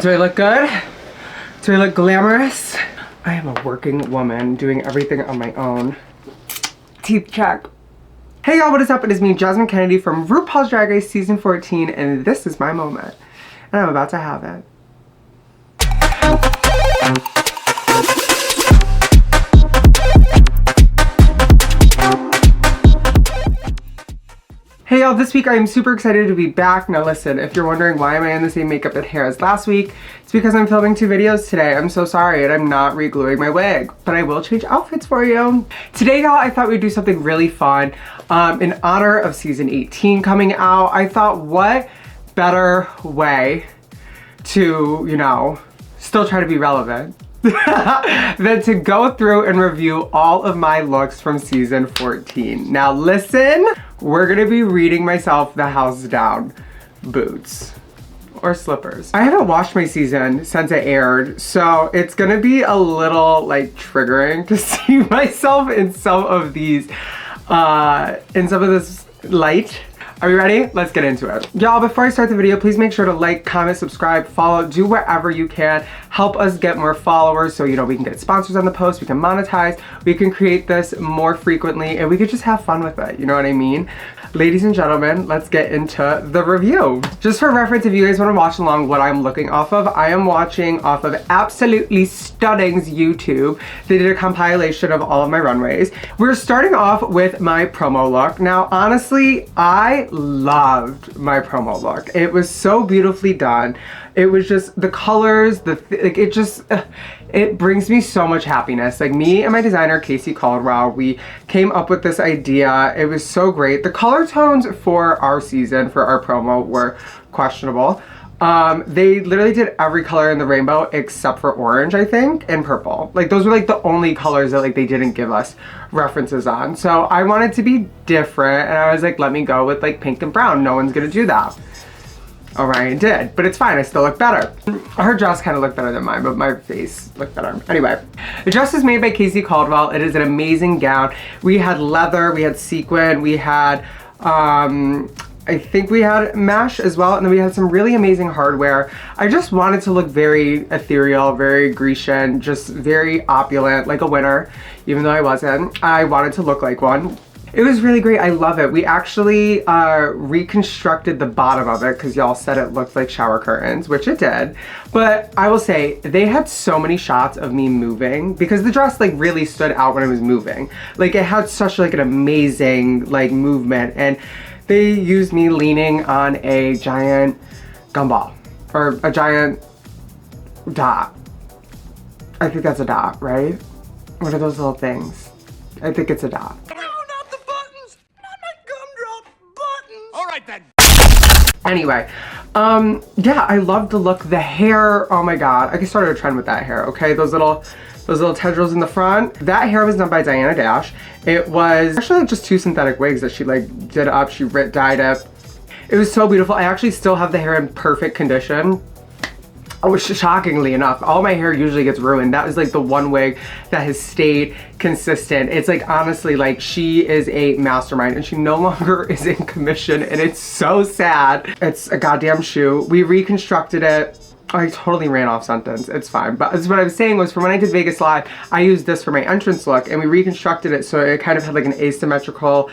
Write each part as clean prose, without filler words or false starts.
Do I look good? Do I look glamorous? I am a working woman doing everything on my own. Teeth check. Hey y'all, what is up? It is me, Jasmine Kennedie from RuPaul's Drag Race Season 14, and this is my moment. And I'm about to have it. Hey y'all, this week I am super excited to be back. Now listen, if you're wondering why am I in the same makeup and hair as last week, it's because I'm filming 2 videos today. I'm so sorry, and I'm not re-gluing my wig, but I will change outfits for you. Today y'all, I thought we'd do something really fun. In honor of season 18 coming out, I thought what better way to, you know, still try to be relevant than to go through and review all of my looks from season 14. Now listen, we're gonna be reading myself the house down. Boots or slippers. I haven't washed my season since it aired, so it's gonna be a little like triggering to see myself in some of these, in some of this light. Are we ready? Let's get into it. Y'all, before I start the video, please make sure to like, comment, subscribe, follow, do whatever you can. Help us get more followers so, you know, we can get sponsors on the post, we can monetize, we can create this more frequently, and we could just have fun with it, you know what I mean? Ladies and gentlemen, let's get into the review. Just for reference, if you guys want to watch along what I'm looking off of, I am watching off of Absolutely Stunning's YouTube. They did a compilation of all of my runways. We're starting off with my promo look. Now, honestly, I loved my promo look. It was so beautifully done. It was just the colors, like it just, it brings me so much happiness. Like me and my designer, Casey Caldwell, we came up with this idea. It was so great. The color tones for our season, for our promo, were questionable. They literally did every color in the rainbow except for orange, I think, and purple. Like those were like the only colors that like they didn't give us references on. So I wanted to be different, and I was like, let me go with like pink and brown. No one's gonna do that. Orion did, but it's fine, I still look better. Her dress kind of looked better than mine, but my face looked better. Anyway, the dress is made by Casey Caldwell. It is an amazing gown. We had leather, we had sequin, we had, I think we had mesh as well, and then we had some really amazing hardware. I just wanted to look very ethereal, very Grecian, just very opulent, like a winner, even though I wasn't. I wanted to look like one. It was really great. I love it. We actually reconstructed the bottom of it because y'all said it looked like shower curtains, which it did. But I will say they had so many shots of me moving because the dress like really stood out when I was moving. Like it had such like an amazing like movement, and they used me leaning on a giant gumball or a giant dot. I think that's a dot, right? What are those little things? I think it's a dot. Anyway, yeah, I love the look. The hair, oh my god, I started a trend with that hair, okay? Those little tendrils in the front. That hair was done by Diana Dash. It was actually like just 2 synthetic wigs that she like did up, she dyed it. It was so beautiful. I actually still have the hair in perfect condition. Oh, shockingly enough, all my hair usually gets ruined. That was like the one wig that has stayed consistent. It's like, honestly, like she is a mastermind and she no longer is in commission, and it's so sad. It's a goddamn shoe. We reconstructed it. I totally ran off sentence. It's fine. But what I was saying was, from when I did Vegas Live, I used this for my entrance look, and we reconstructed it so it kind of had like an asymmetrical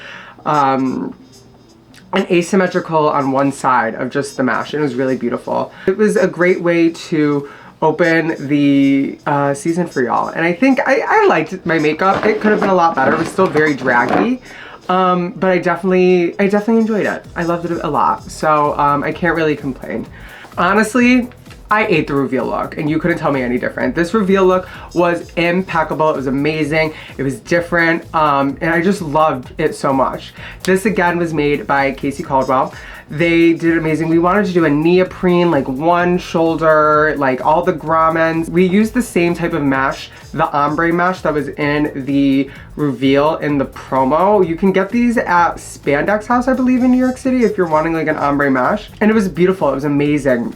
on one side of just the mesh. It was really beautiful. It was a great way to open the season for y'all. And I think I liked my makeup. It could have been a lot better. It was still very draggy. But I definitely enjoyed it. I loved it a lot. So I can't really complain. Honestly, I ate the reveal look, and you couldn't tell me any different. This reveal look was impeccable. It was amazing. It was different, and I just loved it so much. This again was made by Casey Caldwell. They did amazing. We wanted to do a neoprene, like one shoulder, like all the grommets. We used the same type of mesh, the ombre mesh that was in the reveal in the promo. You can get these at Spandex House, I believe, in New York City if you're wanting like an ombre mesh. And it was beautiful. It was amazing.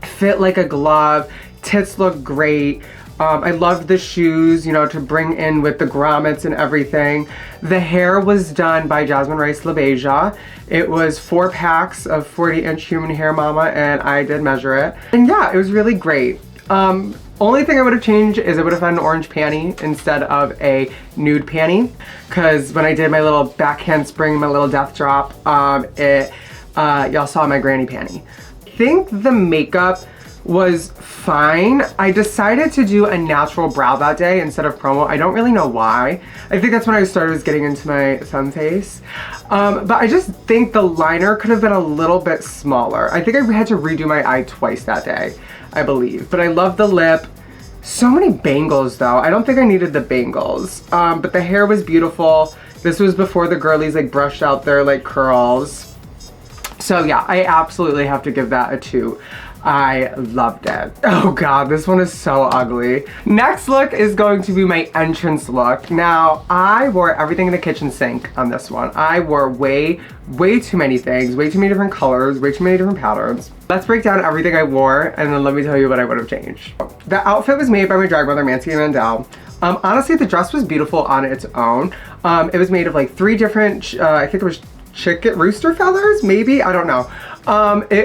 Fit like a glove. Tits look great. I loved the shoes, you know, to bring in with the grommets and everything. The hair was done by Jasmine LaBeija. It was 4 packs of 40-inch human hair, mama, and I did measure it. And yeah, it was really great. Only thing I would have changed is I would have had an orange panty instead of a nude panty, because when I did my little backhand spring, my little death drop, y'all saw my granny panty. I think the makeup was fine. I decided to do a natural brow that day instead of promo. I don't really know why. I think that's when I started getting into my sun face. But I just think the liner could have been a little bit smaller. I think I had to redo my eye twice that day, I believe. But I love the lip. So many bangles though. I don't think I needed the bangles. But the hair was beautiful. This was before the girlies like brushed out their like curls. So yeah, I absolutely have to give that a 2. I loved it. Oh god, this one is so ugly. Next look is going to be my entrance look. Now, I wore everything in the kitchen sink on this one. I wore way too many things, way too many different colors, way too many different patterns. Let's break down everything I wore and then let me tell you what I would have changed. The outfit was made by my drag mother, Mancy Mandel. Honestly, the dress was beautiful on its own. It was made of like 3 different, I think it was rooster feathers, maybe? I don't know.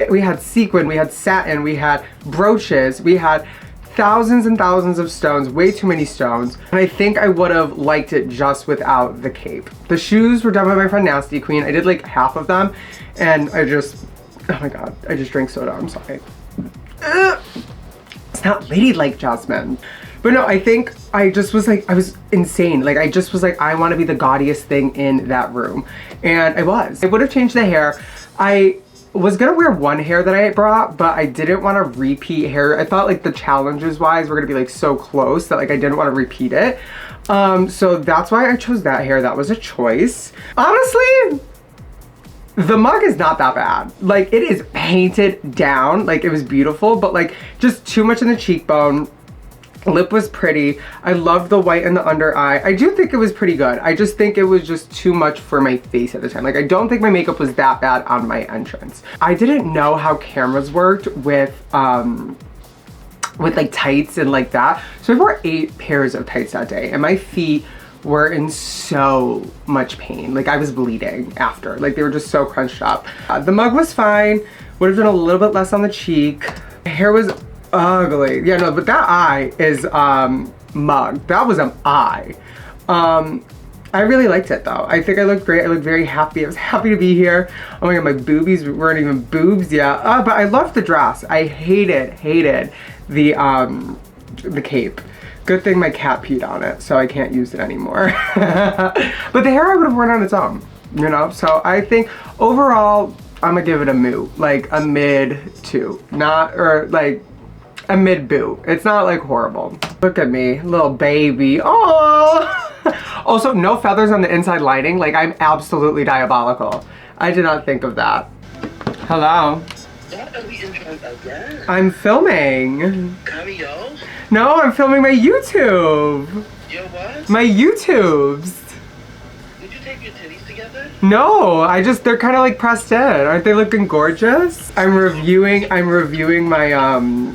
We had sequin, we had satin, we had brooches, we had thousands and thousands of stones, way too many stones. And I think I would have liked it just without the cape. The shoes were done by my friend Nasty Queen. I did like half of them and I just, oh my god, I just drank soda, I'm sorry. It's not ladylike, Jasmine. But no, I think I just was like, I was insane. Like I just was like, I want to be the gaudiest thing in that room. And I was. I would have changed the hair. I was gonna wear one hair that I brought, but I didn't want to repeat hair. I thought like the challenges wise were gonna be like so close that like I didn't want to repeat it. So that's why I chose that hair. That was a choice. Honestly, the mug is not that bad. Like it is painted down, like it was beautiful, but like just too much in the cheekbone. Lip was pretty. I loved the white in the under eye. I do think it was pretty good. I just think it was just too much for my face at the time. Like I don't think my makeup was that bad on my entrance. I didn't know how cameras worked with like tights and like that. So I wore 8 pairs of tights that day and my feet were in so much pain. Like I was bleeding after. Like they were just so crunched up. The mug was fine. Would have done a little bit less on the cheek. My hair was ugly. Yeah, no, but that eye is mug. That was an eye. I really liked it though. I think I looked great. I looked very happy. I was happy to be here. Oh my god, my boobies weren't even boobs yet. But I loved the dress. I hated the cape. Good thing my cat peed on it, so I can't use it anymore. But the hair I would have worn on its own, you know? So I think overall, I'm gonna give it a moo. Like a mid 2. Not, or like, a mid-boo. It's not like horrible. Look at me, little baby. Oh! Also, no feathers on the inside lining. Like, I'm absolutely diabolical. I did not think of that. Hello? What are we intros again? I'm filming. Cameo? No, I'm filming my YouTube. Your what? My YouTubes. Did you take your titties together? No, they're kind of like pressed in. Aren't they looking gorgeous? I'm reviewing my,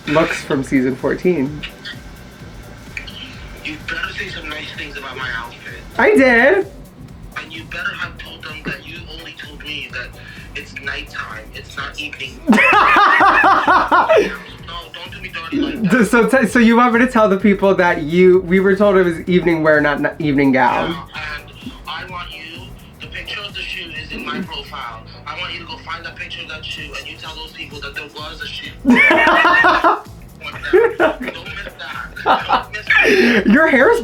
looks from season 14. You better say some nice things about my outfit. I did. And you better have told them that you only told me that it's nighttime. It's not evening. No, don't do me dirty like that. So you want me to tell the people that we were told it was evening wear, not evening gown. Yeah, and I want you, the picture of the shoe is in my profile. I want you to go find that picture of that shoe and you tell those people that there was a shoe. Don't miss that. Don't miss that. Your hair's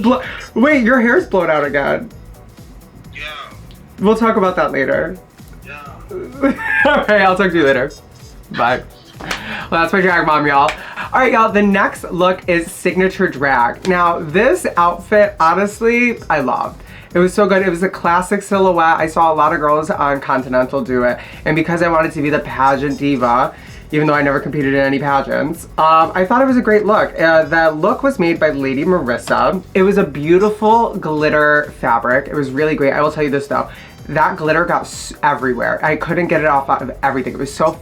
blown out again. Yeah. We'll talk about that later. Yeah. Alright, I'll talk to you later. Bye. Well, that's my drag mom, y'all. Alright, y'all, the next look is signature drag. Now, this outfit, honestly, I loved. It was so good. It was a classic silhouette. I saw a lot of girls on Continental do it. And because I wanted to be the pageant diva, even though I never competed in any pageants, I thought it was a great look. The look was made by Lady Marissa. It was a beautiful glitter fabric. It was really great. I will tell you this though. That glitter got everywhere. I couldn't get it off out of everything. It was so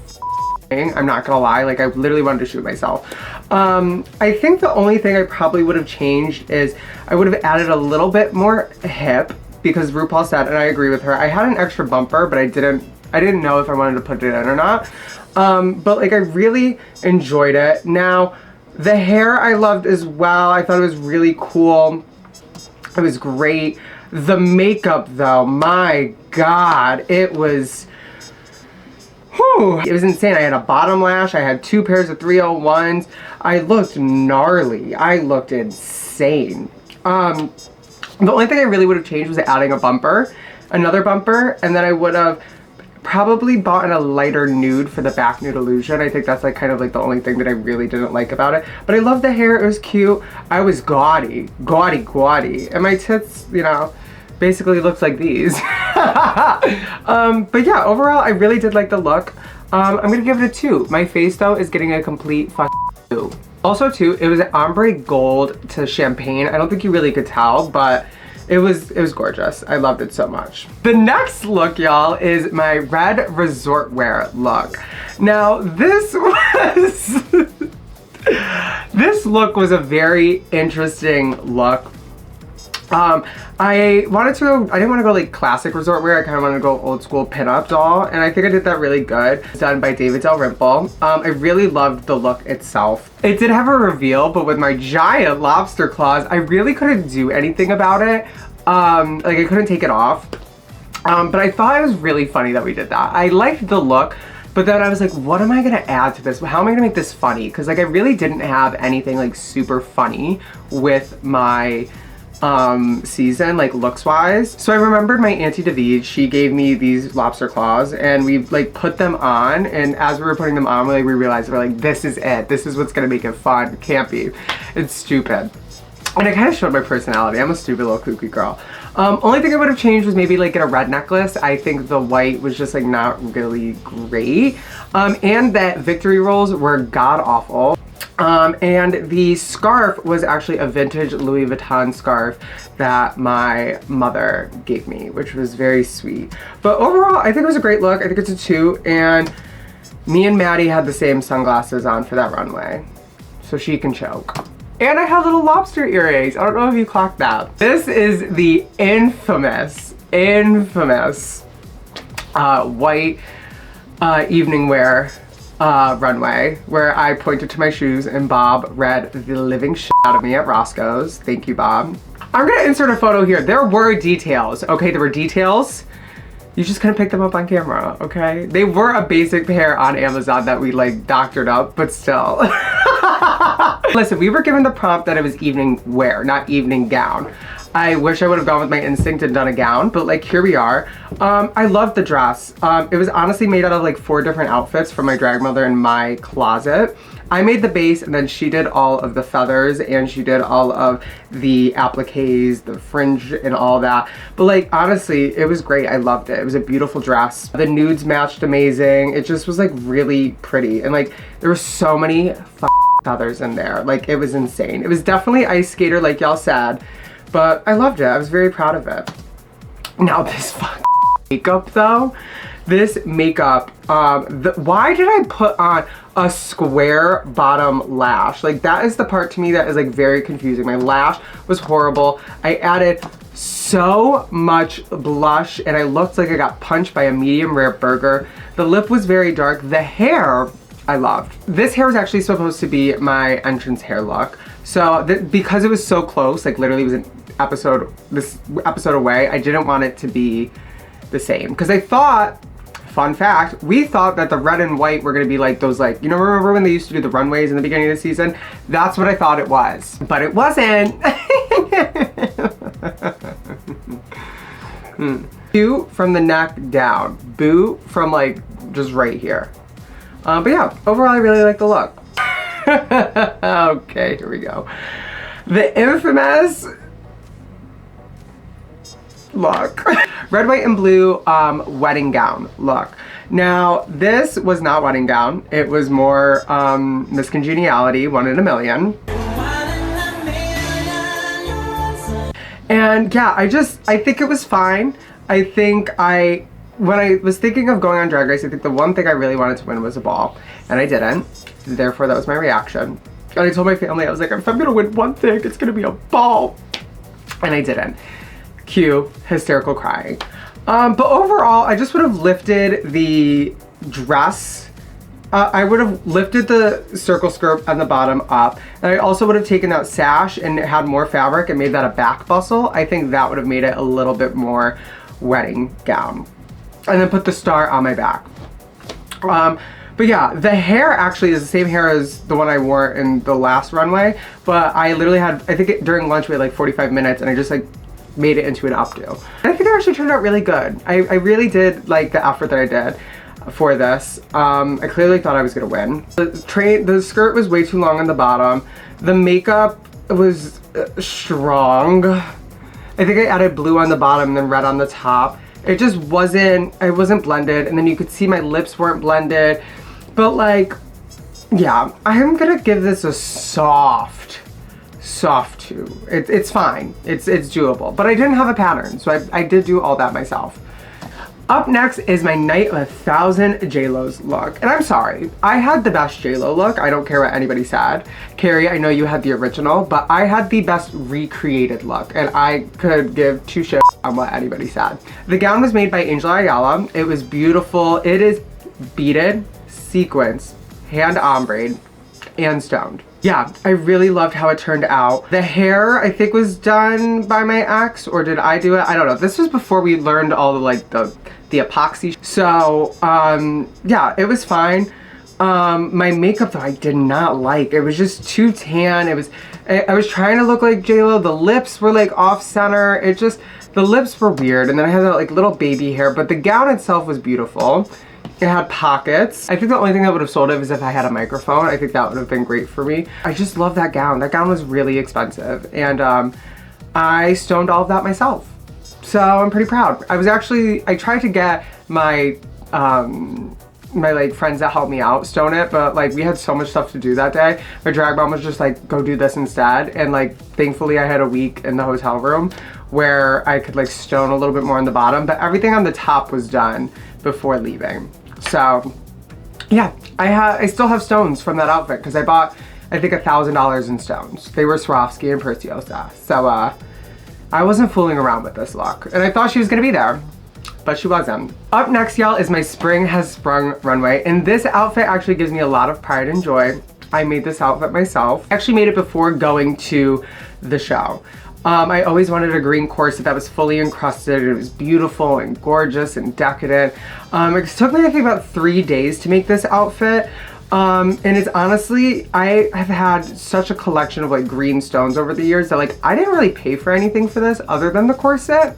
I'm not gonna lie, like I literally wanted to shoot myself. I think the only thing I probably would have changed is I would have added a little bit more hip, because RuPaul said, and I agree with her, I had an extra bumper, but I didn't know if I wanted to put it in or not. But like I really enjoyed it. Now, the hair I loved as well. I thought it was really cool. It was great. The makeup though, my God, it was, whew, it was insane. I had a bottom lash. I had 2 pairs of 301s. I looked gnarly. I looked insane. The only thing I really would have changed was adding a bumper, another bumper, and then I would have probably bought in a lighter nude for the back nude illusion. I think that's like kind of like the only thing that I really didn't like about it. But I love the hair. It was cute. I was gaudy. And my tits, you know, basically looked like these. But yeah, overall, I really did like the look. I'm gonna give it a 2. My face though is getting a complete 2. Also too, it was an ombre gold to champagne. I don't think you really could tell, but it was gorgeous. I loved it so much. The next look, y'all, is my red resort wear look. Now, this look was a very interesting look. I didn't want to go like classic resort wear. I kind of wanted to go old school pinup doll, and I think I did that really good. It's done by David Dalrymple. I really loved the look itself. It did have a reveal, but with my giant lobster claws, I really couldn't do anything about it. Like I couldn't take it off. But I thought it was really funny that we did that. I liked the look, but then I was like, what am I gonna add to this? How am I gonna make this funny? Because like I really didn't have anything like super funny with my season, like looks wise. So I remembered my Auntie David, she gave me these lobster claws and we like put them on, and as we were putting them on, we realized we're like, this is it. This is what's gonna make it fun. It can't be. It's stupid. And it kind of showed my personality. I'm a stupid little kooky girl. Only thing I would have changed was maybe like get a red necklace. I think the white was just like not really great. And that victory rolls were god awful. And the scarf was actually a vintage Louis Vuitton scarf that my mother gave me, which was very sweet. But overall, I think it was a great look. I think it's a 2. And me and Maddie had the same sunglasses on for that runway, so she can choke. And I have little lobster earrings. I don't know if you clocked that. This is the infamous white evening wear runway, where I pointed to my shoes and Bob read the living shit out of me at Roscoe's. Thank you, Bob. I'm gonna insert a photo here. There were details, okay? There were details. You just couldn't pick them up on camera, okay? They were a basic pair on Amazon that we like doctored up, but still. Listen, we were given the prompt that it was evening wear, not evening gown. I wish I would have gone with my instinct and done a gown, but like here we are. I loved the dress. It was honestly made out of like 4 different outfits from my drag mother in my closet. I made the base and then she did all of the feathers and she did all of the appliques, the fringe and all that. But like, honestly, it was great. I loved it. It was a beautiful dress. The nudes matched amazing. It just was like really pretty. And like, there were so many feathers in there. Like, it was insane. It was definitely ice skater, like y'all said, but I loved it. I was very proud of it. Now this makeup though, this makeup, why did I put on a square bottom lash? Like that is the part to me that is like very confusing. My lash was horrible. I added so much blush and I looked like I got punched by a medium rare burger. The lip was very dark. The hair, I loved. This hair was actually supposed to be my entrance hair look. So because it was so close, like literally it was this episode away, I didn't want it to be the same. Because I thought, fun fact, we thought that the red and white were gonna be like those, like, you know, remember when they used to do the runways in the beginning of the season? That's what I thought it was, but it wasn't. Boo from the neck down. Boo from like just right here. But yeah, overall I really like the look. Okay, here we go. The infamous look. Red, white, and blue wedding gown look. Now, this was not wedding gown. It was more Miss Congeniality, 1 in a million. And yeah, I think it was fine. I think I when I was thinking of going on Drag Race, I think the one thing I really wanted to win was a ball, and I didn't. Therefore, that was my reaction. And I told my family, I was like, if I'm gonna win one thing, it's gonna be a ball. And I didn't. Cue hysterical crying. But overall, I just would have lifted the dress. I would have lifted the circle skirt on the bottom up. And I also would have taken that sash and had more fabric and made that a back bustle. I think that would have made it a little bit more wedding gown. And then put the star on my back. But yeah, the hair actually is the same hair as the one I wore in the last runway. But I literally had, I think during lunch we had like 45 minutes and I just like made it into an updo. And I think it actually turned out really good. I really did like the effort that I did for this. I clearly thought I was gonna win. The skirt was way too long on the bottom. The makeup was strong. I think I added blue on the bottom and then red on the top. It just wasn't, it wasn't blended. And then you could see my lips weren't blended. But like, yeah, I'm gonna give this a soft 2. It's fine, it's doable. But I didn't have a pattern, so I did do all that myself. Up next is my Night of 1,000 JLo's look. And I'm sorry, I had the best JLo look. I don't care what anybody said. Carrie, I know you had the original, but I had the best recreated look. And I could give 2 shits on what anybody said. The gown was made by Angel Ayala. It was beautiful. It is beaded, sequins, hand ombre, and stoned. Yeah, I really loved how it turned out. The hair, I think, was done by my ex, or did I do it? I don't know. This was before we learned all the like the epoxy. So, yeah, it was fine. My makeup though, I did not like. It was just too tan. I was trying to look like JLo. The lips were like off center. The lips were weird. And then I had that like little baby hair, but the gown itself was beautiful. It had pockets. I think the only thing that would have sold it was if I had a microphone. I think that would have been great for me. I just love that gown. That gown was really expensive. And I stoned all of that myself. So I'm pretty proud. I tried to get my my like friends that helped me out stone it, but like we had so much stuff to do that day. My drag mom was just like, go do this instead. And like thankfully I had a week in the hotel room where I could like stone a little bit more on the bottom, but everything on the top was done before leaving. So yeah, I still have stones from that outfit because I bought, I think, $1,000 in stones. They were Swarovski and Preciosa. So I wasn't fooling around with this look. And I thought she was gonna be there, but she wasn't. Up next, y'all, is my Spring Has Sprung runway. And this outfit actually gives me a lot of pride and joy. I made this outfit myself. I actually made it before going to the show. I always wanted a green corset that was fully encrusted. It was beautiful and gorgeous and decadent. It took me, I think, about 3 days to make this outfit. And it's honestly, I have had such a collection of like green stones over the years that like I didn't really pay for anything for this other than the corset.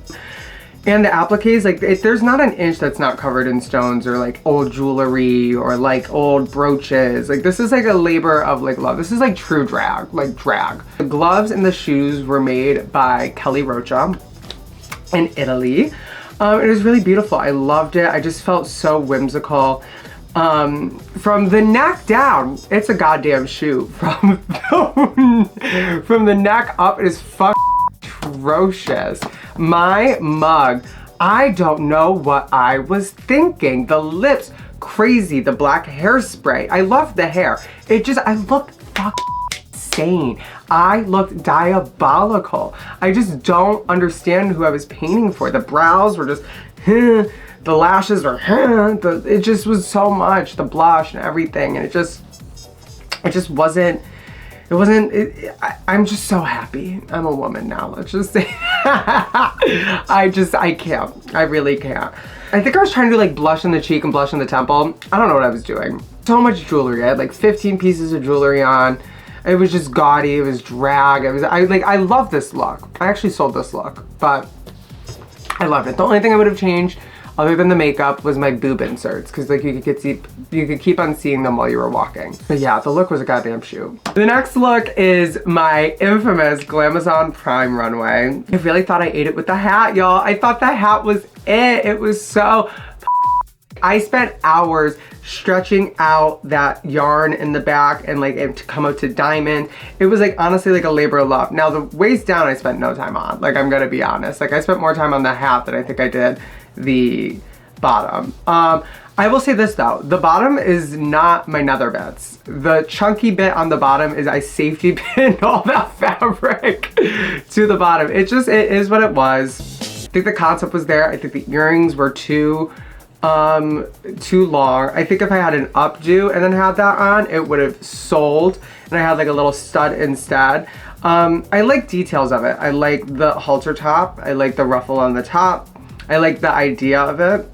And the appliques, like there's not an inch that's not covered in stones or like old jewelry or like old brooches. Like this is like a labor of like love. This is like true drag, like drag. The gloves and the shoes were made by Kelly Rocha in Italy. It was really beautiful. I loved it. I just felt so whimsical. From the neck down, it's a goddamn shoe. From the neck up, it is fucking atrocious. My mug, I don't know what I was thinking. The lips, crazy. The black hairspray. I love the hair. I looked fucking insane. I looked diabolical. I just don't understand who I was painting for. The brows were just, the lashes are, it just was so much. The blush and everything. And it just wasn't, I'm just so happy. I'm a woman now, let's just say. I can't. I really can't. I think I was trying to do like blush on the cheek and blush on the temple. I don't know what I was doing. So much jewelry. I had like 15 pieces of jewelry on. It was just gaudy. It was drag. I love this look. I actually sold this look, but I loved it. The only thing I would have changed other than the makeup was my boob inserts, because like you could keep on seeing them while you were walking. But yeah, the look was a goddamn shoe. The next look is my infamous Glamazon Prime runway. I really thought I ate it with the hat, y'all. I thought the hat was it. It was so, I spent hours stretching out that yarn in the back and like it to come out to diamond. It was like honestly like a labor of love. Now the waist down I spent no time on, like I'm gonna be honest. Like I spent more time on the hat than I think I did the bottom. I will say this though, the bottom is not my nether bits. The chunky bit on the bottom is I safety pinned all that fabric to the bottom. It is what it was. I think the concept was there. I think the earrings were too long. I think if I had an updo and then had that on, it would have sold. And I had like a little stud instead. I like details of it. I like the halter top. I like the ruffle on the top. I like the idea of it.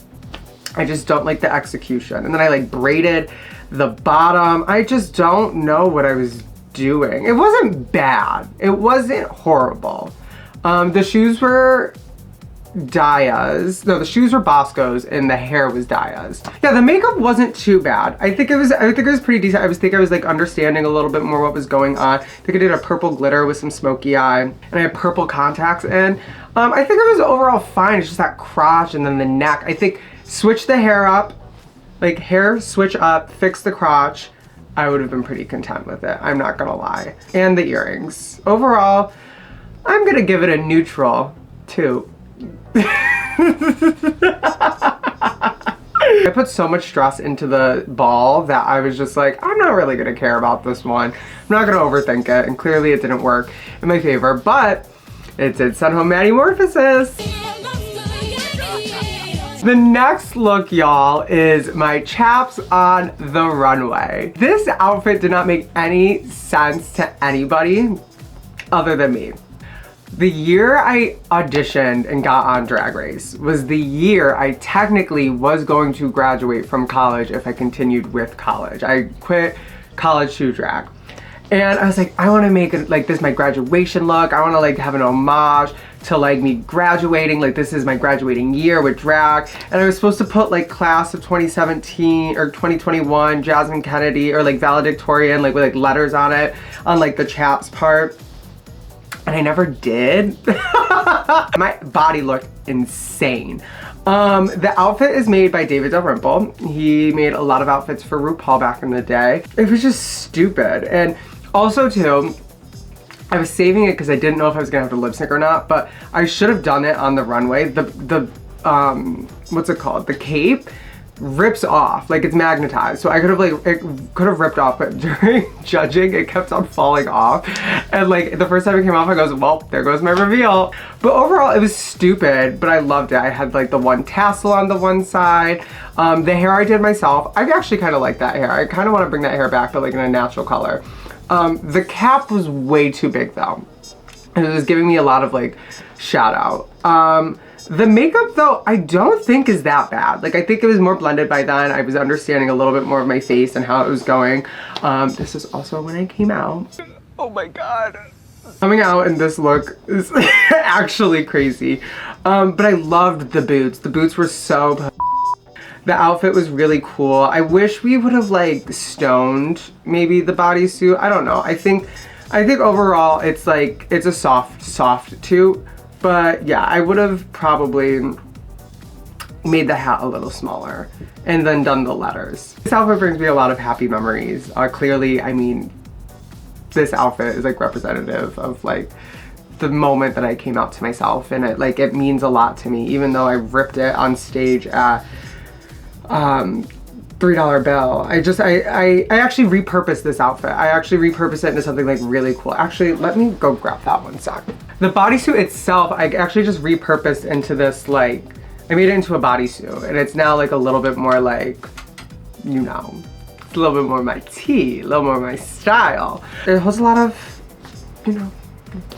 I just don't like the execution. And then I like braided the bottom. I just don't know what I was doing. It wasn't bad. It wasn't horrible. The shoes were Daya's. No, the shoes were Bosco's and the hair was Daya's. Yeah, the makeup wasn't too bad. I think it was pretty decent. I was like understanding a little bit more what was going on. I think I did a purple glitter with some smoky eye and I had purple contacts in. I think it was overall fine. It's just that crotch and then the neck. I think switch the hair up, like hair switch up, fix the crotch. I would have been pretty content with it. I'm not gonna lie. And the earrings. Overall, I'm gonna give it a neutral 2. I put so much stress into the ball that I was just like, I'm not really gonna care about this one. I'm not gonna overthink it, and clearly it didn't work in my favor, but it did send home metamorphosis. The next look, y'all, is my Chaps on the runway. This outfit did not make any sense to anybody other than me. The year I auditioned and got on Drag Race was the year I technically was going to graduate from college if I continued with college. I quit college to drag. And I was like, I want to make it like this my graduation look. I want to like have an homage to like me graduating. Like this is my graduating year with drag. And I was supposed to put like class of 2017 or 2021 Jasmine Kennedie or like valedictorian like with like letters on it on like the Chaps part. And I never did. My body looked insane. The outfit is made by David Dalrymple. He made a lot of outfits for RuPaul back in the day. It was just stupid. And also too, I was saving it because I didn't know if I was gonna have to lip sync or not, but I should have done it on the runway. The what's it called? The cape rips off, like it's magnetized. So I could have like, it could have ripped off, but during judging, it kept on falling off. And like the first time it came off, I goes, well, there goes my reveal. But overall, it was stupid, but I loved it. I had like the one tassel on the one side. The hair I did myself. I actually kind of like that hair. I kind of want to bring that hair back, but like in a natural color. The cap was way too big though. And it was giving me a lot of like shout out. The makeup though, I don't think is that bad. Like I think it was more blended by then. I was understanding a little bit more of my face and how it was going. This is also when I came out. Oh my God. Coming out in this look is actually crazy. But I loved the boots. The boots were so the outfit was really cool. I wish we would have like stoned maybe the bodysuit. I don't know. I think overall it's like, it's a soft toot. But yeah, I would have probably made the hat a little smaller and then done the letters. This outfit brings me a lot of happy memories. Clearly, I mean, this outfit is like representative of like the moment that I came out to myself, and it means a lot to me, even though I ripped it on stage at $3 bill. I actually repurposed this outfit. I actually repurposed it into something like really cool. Actually, let me go grab that one sec. The bodysuit itself, I actually just repurposed into this like, I made it into a bodysuit, and it's now like a little bit more like, you know, it's a little bit more my tea, a little more my style. It holds a lot of, you know,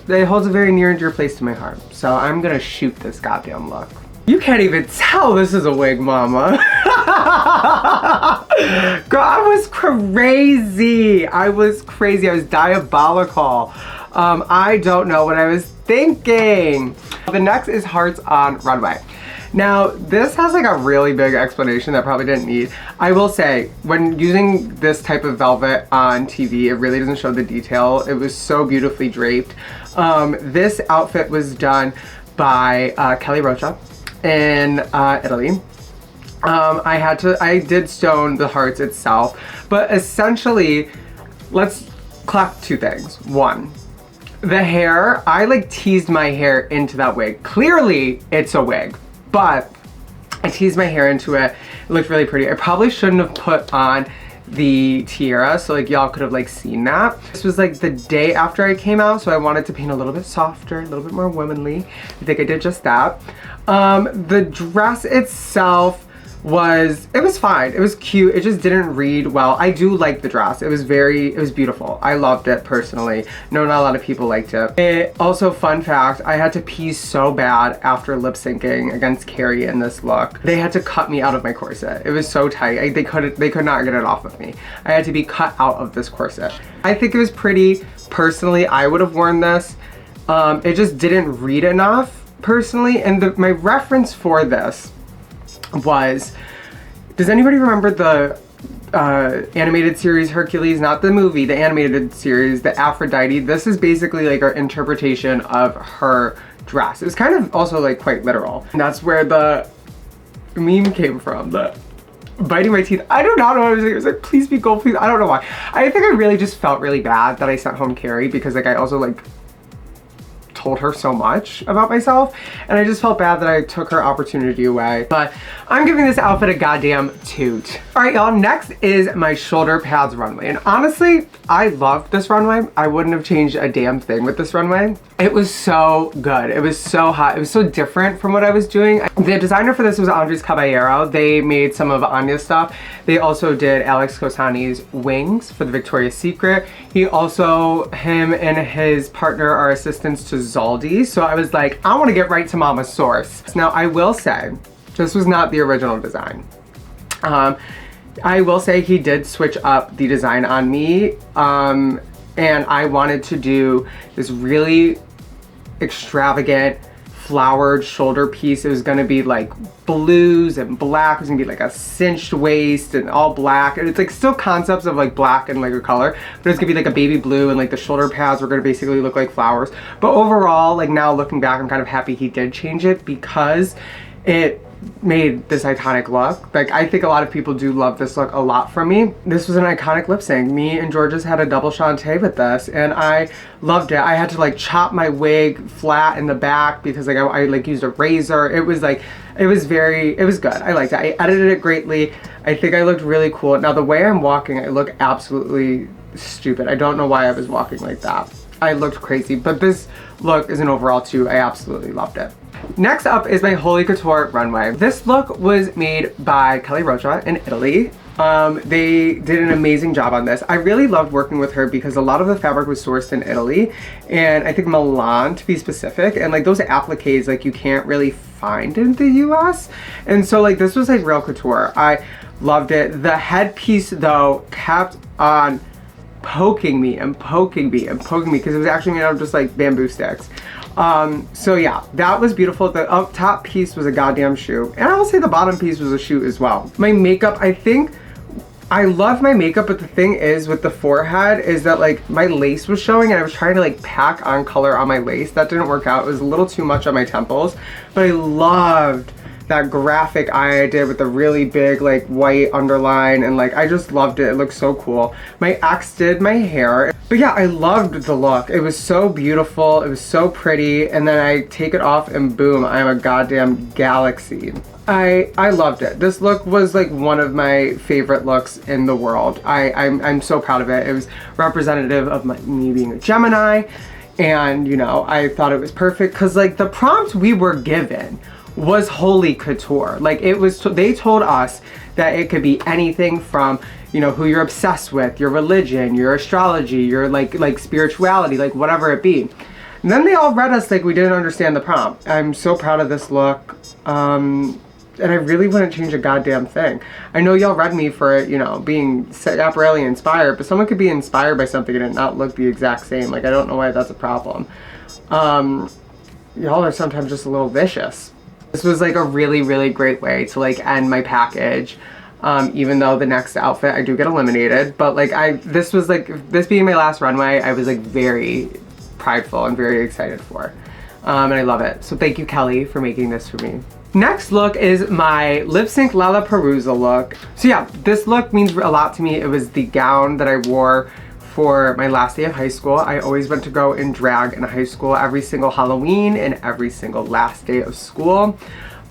it holds a very near and dear place to my heart. So I'm gonna shoot this goddamn look. You can't even tell this is a wig, mama. Girl, I was crazy. I was diabolical. I don't know what I was thinking. The next is Hearts on Runway. Now, this has like a really big explanation that probably didn't need. I will say, when using this type of velvet on TV, it really doesn't show the detail. It was so beautifully draped. This outfit was done by Kelly Rocha in Italy. I did stone the hearts itself, but essentially, let's clap two things. One, the hair, I like teased my hair into that wig. Clearly, it's a wig, but I I teased my hair into it. It looked really pretty. I probably shouldn't have put on the tiara, so like y'all could have like seen that. This was like the day after I came out, so I wanted to paint a little bit softer, a little bit more womanly. I think I did just that. The dress itself it was fine. It was cute. It just didn't read well. I do like the dress. It was beautiful. I loved it personally. No, not a lot of people liked it. Also, fun fact, I had to pee so bad after lip syncing against Carrie in this look. They had to cut me out of my corset. It was so tight. They could not get it off of me. I had to be cut out of this corset. I think it was pretty. Personally, I would have worn this. It just didn't read enough personally. And my reference for this was, does anybody remember the animated series Hercules? Not the movie, the animated series, the Aphrodite. This is basically like our interpretation of her dress. It was kind of also like quite literal. And that's where the meme came from, the biting my teeth. I do not know what I was saying. It was like, please be gold, please. I don't know why. I think I really just felt really bad that I sent home Carrie, because like I also like told her so much about myself, and I just felt bad that I took her opportunity away. But I'm giving this outfit a goddamn toot. All right, y'all, next is my shoulder pads runway. And honestly, I loved this runway. I wouldn't have changed a damn thing with this runway. It was so good. It was so hot. It was so different from what I was doing. The designer for this was Andres Caballero. They made some of Anya's stuff. They also did Alex Kosani's wings for the Victoria's Secret. Him and his partner are assistants to Zaldi. So I was like, I want to get right to Mama's source. Now I will say, this was not the original design. I will say he did switch up the design on me. And I wanted to do this really extravagant flowered shoulder piece. It was gonna be like blues and black. It was gonna be like a cinched waist and all black. And it's like still concepts of like black and like a color, but it's gonna be like a baby blue, and like the shoulder pads were gonna basically look like flowers. But overall, like now looking back, I'm kind of happy he did change it, because it made this iconic look. Like I think a lot of people do love this look a lot from me. This was an iconic lip sync. Me and Georges had a double Shantae with this, and I loved it. I had to like chop my wig flat in the back because like I like used a razor. It was like, it was good. I liked it. I edited it greatly. I think I looked really cool. Now the way I'm walking, I look absolutely stupid. I don't know why I was walking like that. I looked crazy, but this look is an overall too. I absolutely loved it. Next up is my Holy Couture runway. This look was made by Kelly Rocha in Italy. They did an amazing job on this. I really loved working with her because a lot of the fabric was sourced in Italy, and I think Milan to be specific, and like those appliques like you can't really find in the US. And so like this was like real couture. I loved it. The headpiece though kept on poking me and poking me and poking me because it was actually made out of just like bamboo sticks. So yeah, that was beautiful. The up top piece was a goddamn shoe, and I will say the bottom piece was a shoe as well. My makeup, I think I love my makeup, but the thing is with the forehead is that like my lace was showing, and I was trying to like pack on color on my lace. That didn't work out. It was a little too much on my temples, but I loved that graphic eye I did with the really big like white underline, and like I just loved it. It looked so cool. My ex did my hair, but yeah, I loved the look. It was so beautiful. It was so pretty, and then I take it off and boom, I'm a goddamn galaxy. I loved it. This look was like one of my favorite looks in the world. I'm so proud of it. It was representative of me being a Gemini, and you know, I thought it was perfect because like the prompt we were given was Holy Couture. Like it was, they told us that it could be anything from, you know, who you're obsessed with, your religion, your astrology, your like spirituality, like whatever it be. And then they all read us like we didn't understand the prompt. I'm so proud of this look. And I really wouldn't change a goddamn thing. I know y'all read me for, you know, being apparently inspired, but someone could be inspired by something and it not look the exact same. Like I don't know why that's a problem. Y'all are sometimes just a little vicious. This was like a really, really great way to like end my package. Even though the next outfit I do get eliminated, but like this was like, this being my last runway, I was like very prideful and very excited for. And I love it. So thank you, Kelly, for making this for me. Next look is my lip sync Lollapalooza look. So yeah, this look means a lot to me. It was the gown that I wore for my last day of high school. I always went to go in drag in high school every single Halloween and every single last day of school.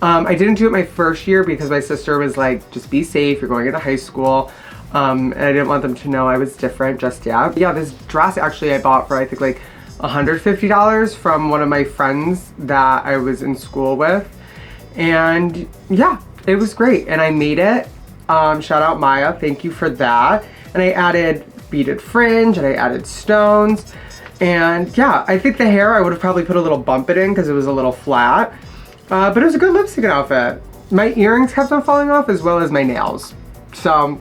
I didn't do it my first year because my sister was like, just be safe, you're going into high school. And I didn't want them to know I was different just yet. Yeah, this dress actually I bought for I think like $150 from one of my friends that I was in school with. And yeah, it was great. And I made it. Shout out Maya, thank you for that. And I added beaded fringe and I added stones. And yeah, I think the hair I would have probably put a little bump it in because it was a little flat. But it was a good lip sync outfit. My earrings kept on falling off as well as my nails. So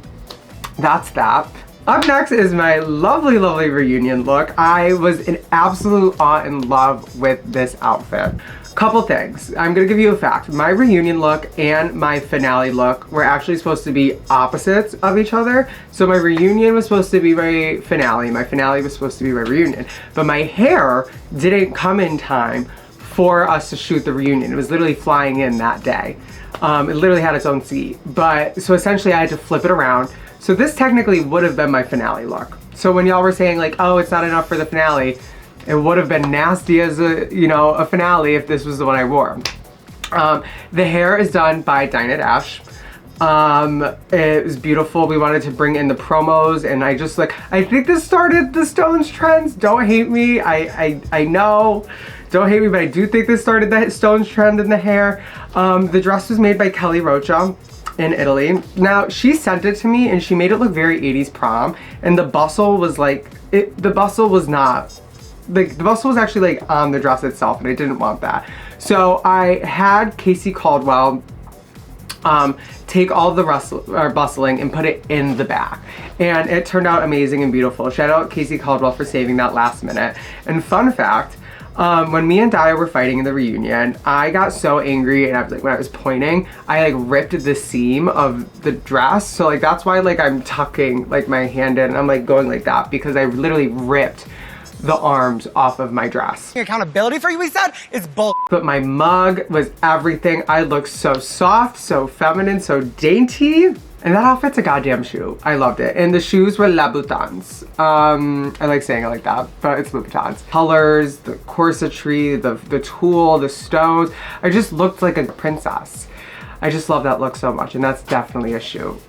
that's that. Up next is my lovely, lovely reunion look. I was in absolute awe and love with this outfit. Couple things. I'm gonna give you a fact. My reunion look and my finale look were actually supposed to be opposites of each other. So my reunion was supposed to be my finale was supposed to be my reunion. But my hair didn't come in time for us to shoot the reunion. It was literally flying in that day. It literally had its own seat. But, so essentially I had to flip it around. So this technically would have been my finale look. So when y'all were saying like, oh, it's not enough for the finale, it would have been nasty as a, you know, a finale if this was the one I wore. The hair is done by Dinah Dash. It was beautiful. We wanted to bring in the promos and I just like, I think this started the Stones trends. Don't hate me. I know. Don't hate me, but I do think this started the Stones trend in the hair. The dress was made by Kelly Rocha in Italy. Now, she sent it to me and she made it look very 80s prom. And the bustle was like, the bustle was not, like the bustle was actually like on the dress itself and I didn't want that. So I had Casey Caldwell take all the bustling and put it in the back. And it turned out amazing and beautiful. Shout out Casey Caldwell for saving that last minute. And fun fact, when me and Daya were fighting in the reunion, I got so angry and I was like, when I was pointing, I like ripped the seam of the dress. So like, that's why like I'm tucking like my hand in and I'm like going like that because I literally ripped the arms off of my dress. Accountability for you, we said, is bull. But my mug was everything. I looked so soft, so feminine, so dainty. And that outfit's a goddamn shoe. I loved it. And the shoes were Louboutins. I like saying it like that, but it's Louboutins. Colors, the corsetry, the tulle, the stones. I just looked like a princess. I just love that look so much, and that's definitely a shoe.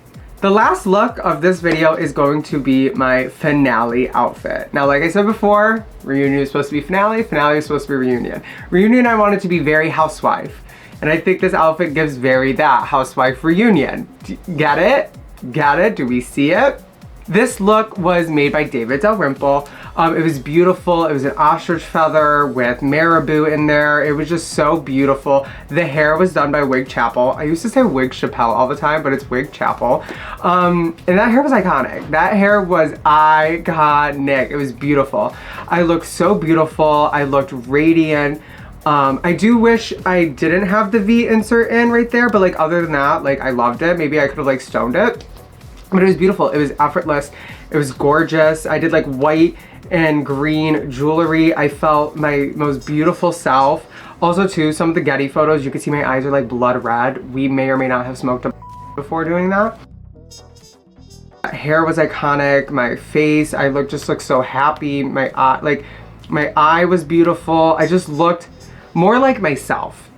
The last look of this video is going to be my finale outfit. Now, like I said before, reunion is supposed to be finale, finale is supposed to be reunion. Reunion, I want it to be very housewife. And I think this outfit gives very that housewife reunion. Get it? Get it? Do we see it? This look was made by David Dalrymple. It was beautiful. It was an ostrich feather with marabou in there. It was just so beautiful. The hair was done by Wig Chapel. I used to say Wig Chappelle all the time, but it's Wig Chapel. And that hair was iconic. That hair was iconic. It was beautiful. I looked so beautiful. I looked radiant. I do wish I didn't have the V insert in right there, but like other than that, like I loved it. Maybe I could have like stoned it, but it was beautiful. It was effortless. It was gorgeous. I did like white and green jewelry. I felt my most beautiful self. Also too, some of the Getty photos, you can see my eyes are like blood red. We may or may not have smoked a before doing that. Hair was iconic. My face, I just looked so happy. My eye was beautiful. I just looked more like myself.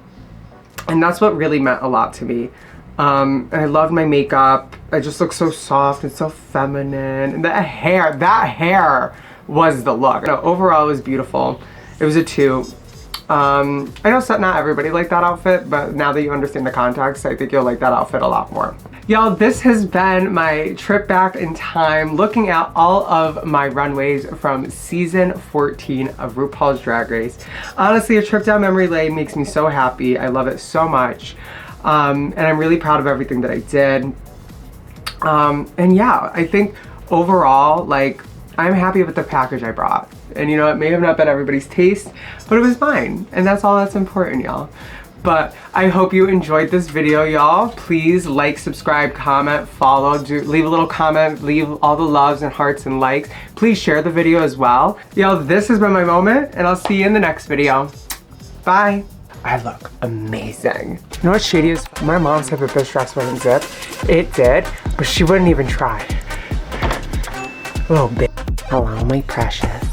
And that's what really meant a lot to me. And I loved my makeup. I just looked so soft and so feminine. And that hair was the look. No, overall, it was beautiful. It was a 2. I know not everybody liked that outfit, but now that you understand the context, I think you'll like that outfit a lot more. Y'all, this has been my trip back in time, looking at all of my runways from season 14 of RuPaul's Drag Race. Honestly, a trip down memory lane makes me so happy. I love it so much. And I'm really proud of everything that I did. And yeah, I think overall, like, I'm happy with the package I brought. And you know, it may have not been everybody's taste, but it was mine. And that's all that's important, y'all. But I hope you enjoyed this video, y'all. Please like, subscribe, comment, follow, leave a little comment, leave all the loves and hearts and likes. Please share the video as well. Y'all, this has been my moment, and I'll see you in the next video. Bye. I look amazing. You know what's shady is? My mom said that this dress wouldn't zip. It did, but she wouldn't even try. Little bitch. Hello, my precious.